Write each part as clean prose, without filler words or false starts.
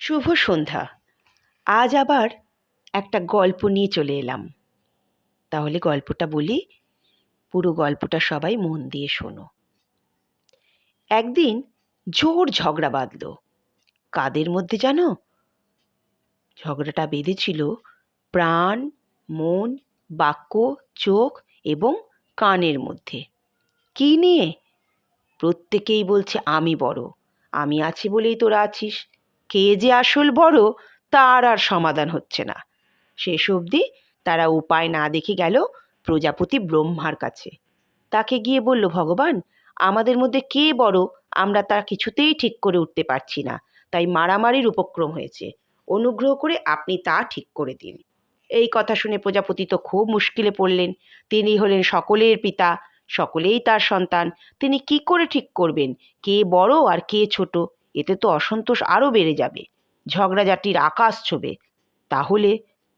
শুভ সন্ধ্যা। আজ আবার একটা গল্প নিয়ে চলে এলাম। তাহলে গল্পটা বলি, পুরো গল্পটা সবাই মন দিয়ে শোনো। একদিন জোর ঝগড়া বাঁধল। কাদের মধ্যে জানো? ঝগড়াটা বেঁধেছিল প্রাণ, মন, বাক্য, চোখ এবং কানের মধ্যে। কি নিয়ে? প্রত্যেকেই বলছে আমি বড়, আমি আছি বলেই তোরা আছিস। কে যে আসল বড় তার আর সমাধান হচ্ছে না। শেষ অবধি তারা উপায় না দেখে গেল প্রজাপতি ব্রহ্মার কাছে। তাকে গিয়ে বলল, ভগবান, আমাদের মধ্যে কে বড় আমরা তা কিছুতেই ঠিক করে উঠতে পারছি না, তাই মারামারির উপক্রম হয়েছে। অনুগ্রহ করে আপনি তা ঠিক করে দিন। এই কথা শুনে প্রজাপতি তো খুব মুশকিলে পড়লেন। তিনি হলেন সকলের পিতা, সকলেই তার সন্তান। তিনি কি করে ঠিক করবেন কে বড় আর কে ছোট? এতে তো অসন্তোষ আরও বেড়ে যাবে, ঝগড়াঝাটির আকাশ ছোবে। তাহলে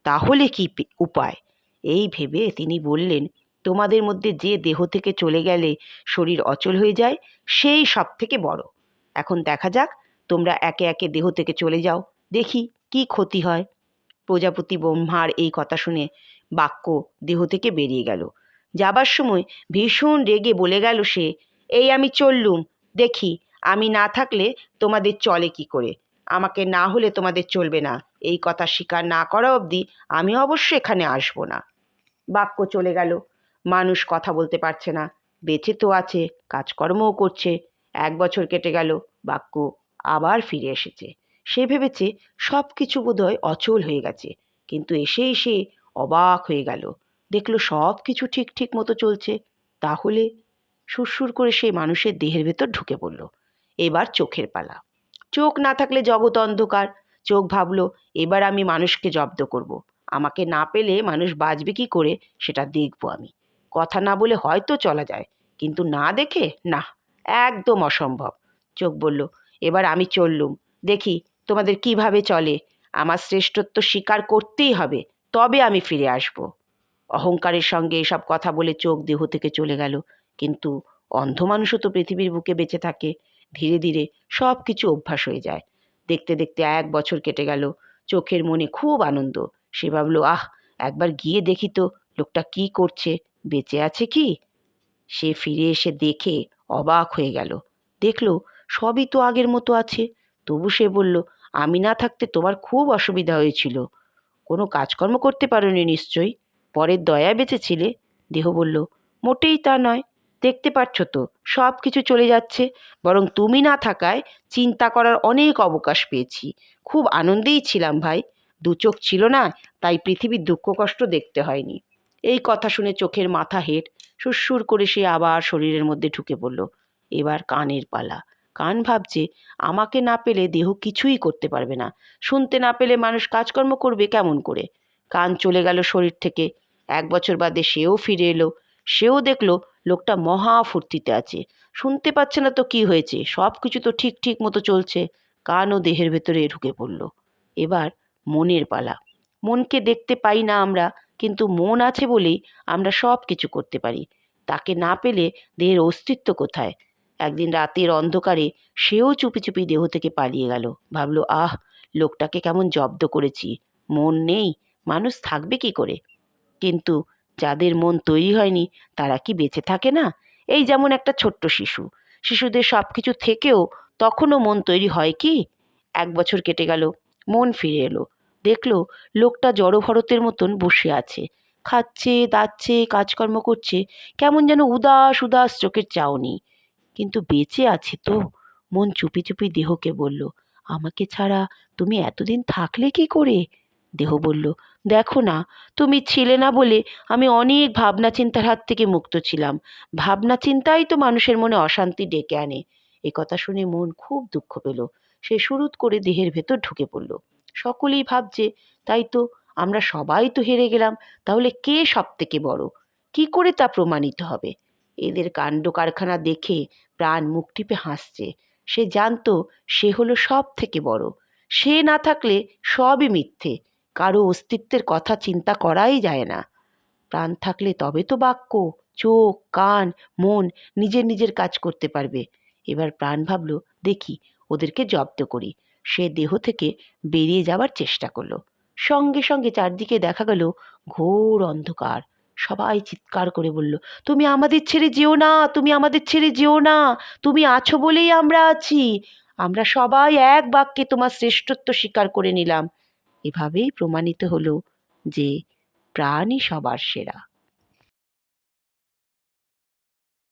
তাহলে কি উপায়? এই ভেবে তিনি বললেন, তোমাদের মধ্যে যে দেহ থেকে চলে গেলে শরীর অচল হয়ে যায় সেই সব থেকে বড়। এখন দেখা যাক, তোমরা একে একে দেহ থেকে চলে যাও, দেখি কি ক্ষতি হয়। প্রজাপতি ব্রহ্মার এই কথা শুনে বাক্য দেহ থেকে বেরিয়ে গেল। যাবার সময় ভীষণ রেগে বলে গেল সে, এই আমি চললুম, দেখি আমি না থাকলে তোমাদের চলে কি করে। আমাকে না হলে তোমাদের চলবে না, এই কথা স্বীকার না করা অবধি আমি অবশ্য এখানে আসবো না। বাক্য চলে গেল। মানুষ কথা বলতে পারছে না, বেঁচে তো আছে, কাজকর্মও করছে। 1 বছর কেটে গেল, বাক্য আবার ফিরে এসেছে। সে ভেবেছে সব কিছু বোধহয় অচল হয়ে গেছে, কিন্তু এসে অবাক হয়ে গেল। দেখলো সব কিছু ঠিক ঠিক মতো চলছে। তাহলে সুরসুর করে সে মানুষের দেহের ভেতর ঢুকে পড়ল। এবার চোখের পালা। চোখ না থাকলে জগৎ অন্ধকার। চোখ ভাবল, এবার আমি মানুষকে জব্দ করব। আমাকে না পেলে মানুষ বাঁচবে কি করে সেটা দেখব আমি। কথা না বলে হয়তো চলা যায়, কিন্তু না দেখে না, একদম অসম্ভব। চোখ বলল, এবার আমি চললুম, দেখি তোমাদের কিভাবে চলে। আমার শ্রেষ্ঠত্ব স্বীকার করতেই হবে, তবে আমি ফিরে আসব। অহংকারের সঙ্গে এসব কথা বলে চোখ দেহ থেকে চলে গেল। কিন্তু অন্ধ মানুষও তো পৃথিবীর বুকে বেঁচে থাকে। ধীরে ধীরে সব কিছু অভ্যাস হয়ে যায়। দেখতে দেখতে 1 বছর কেটে গেল। চোখের মনে খুব আনন্দ। সে ভাবল, আহ, একবার গিয়ে দেখি তো লোকটা কি করছে, বেঁচে আছে কি। সে ফিরে এসে দেখে অবাক হয়ে গেল। দেখলো সবই তো আগের মতো আছে। তবু সে বলল, আমি না থাকতে তোমার খুব অসুবিধা হয়েছিল, কোনো কাজকর্ম করতে পারোনি নিশ্চয়ই, পরের দয়ায় বেঁচেছিলে। দেহ বলল, মোটেই তা নয়, দেখতে পাচ্ছ তো সব কিছু চলে যাচ্ছে। বরং তুমি না থাকায় চিন্তা করার অনেক অবকাশ পেয়েছি। খুব আনন্দেই ছিলাম ভাই। 2 চোখ ছিল না, তাই পৃথিবীর দুঃখ কষ্ট দেখতে হয়নি। এই কথা শুনে চোখের মাথা হেঁট। সুরসুর করে সে আবার শরীরের মধ্যে ঢুকে পড়ল। এবার কানের পালা। কান ভাবছে, আমাকে না পেলে দেহ কিছুই করতে পারবে না, শুনতে না পেলে মানুষ কাজকর্ম করবে কেমন করে। কান চলে গেল শরীর থেকে। 1 বছর বাদে সেও ফিরে এলো। সেও দেখলো লোকটা মহা ফুর্তিতে আছে। শুনতে পাচ্ছে না তো কি হয়েছে, সব কিছু তো ঠিক ঠিক মতো চলছে। কানও দেহের ভেতরে ঢুকে পড়ল। এবার মনের পালা। মনকে দেখতে পাই না আমরা, কিন্তু মন আছে বলেই আমরা সব কিছু করতে পারি। তাকে না পেলে দেহের অস্তিত্ব কোথায়? একদিন রাতের অন্ধকারে সেও চুপি চুপি দেহ থেকে পালিয়ে গেল। ভাবলো, আহ, লোকটাকে কেমন জব্দ করেছি। মন নেই, মানুষ থাকবে কি করে? কিন্তু যাদের মন তৈরি হয়নি তারা কি বেঁচে থাকে না? এই যেমন একটা ছোট্ট শিশু, শিশুদের সব কিছু থেকেও তখনও মন তৈরি হয় কি? 1 বছর কেটে গেল, মন ফিরে এলো। দেখলো লোকটা জড়ভরতের মতন বসে আছে, খাচ্ছে দাচ্ছে কাজকর্ম করছে, কেমন যেন উদাস উদাস চোখের চাউনি। কিন্তু বেঁচে আছে তো। মন চুপি চুপি দেহকে বলল, আমাকে ছাড়া তুমি এতদিন থাকলে কি করে? দেহ বলল, দেখো না, তুমি ছিলে না বলে আমি অনেক ভাবনা চিন্তার হাত থেকে মুক্ত ছিলাম। ভাবনা চিন্তাই তো মানুষের মনে অশান্তি ডেকে আনে। এ কথা শুনে মন খুব দুঃখ পেল। সে সুরুৎ করে দেহের ভেতর ঢুকে পড়ল। সকলেই ভাবছে, তাই তো, আমরা সবাই তো হেরে গেলাম। তাহলে কে সব থেকে বড়? কি করে তা প্রমাণিত হবে? এদের কাণ্ড কারখানা দেখে প্রাণ মুখ টিপে হাসছে। সে জানতো সে হলো সব থেকে বড়। সে না থাকলে সবই মিথ্যে, কারো অস্তিত্বের কথা চিন্তা করাই যায় না। প্রাণ থাকলে তবে তো বাক্য, চোখ, কান, মন নিজের নিজের কাজ করতে পারবে। এবার প্রাণ ভাবল, দেখি ওদেরকে জব্দ করি। সে দেহ থেকে বেরিয়ে যাবার চেষ্টা করলো। সঙ্গে সঙ্গে চারদিকে দেখা গেল ঘোর অন্ধকার। সবাই চিৎকার করে বলল, তুমি আমাদের ছেড়ে যেও না, তুমি আমাদের ছেড়ে যেও না, তুমি আছো বলেই আমরা আছি, আমরা সবাই এক বাক্যে তোমার শ্রেষ্ঠত্ব স্বীকার করে নিলাম। এভাবেই প্রমাণিত হলো যে প্রাণই সবার সেরা।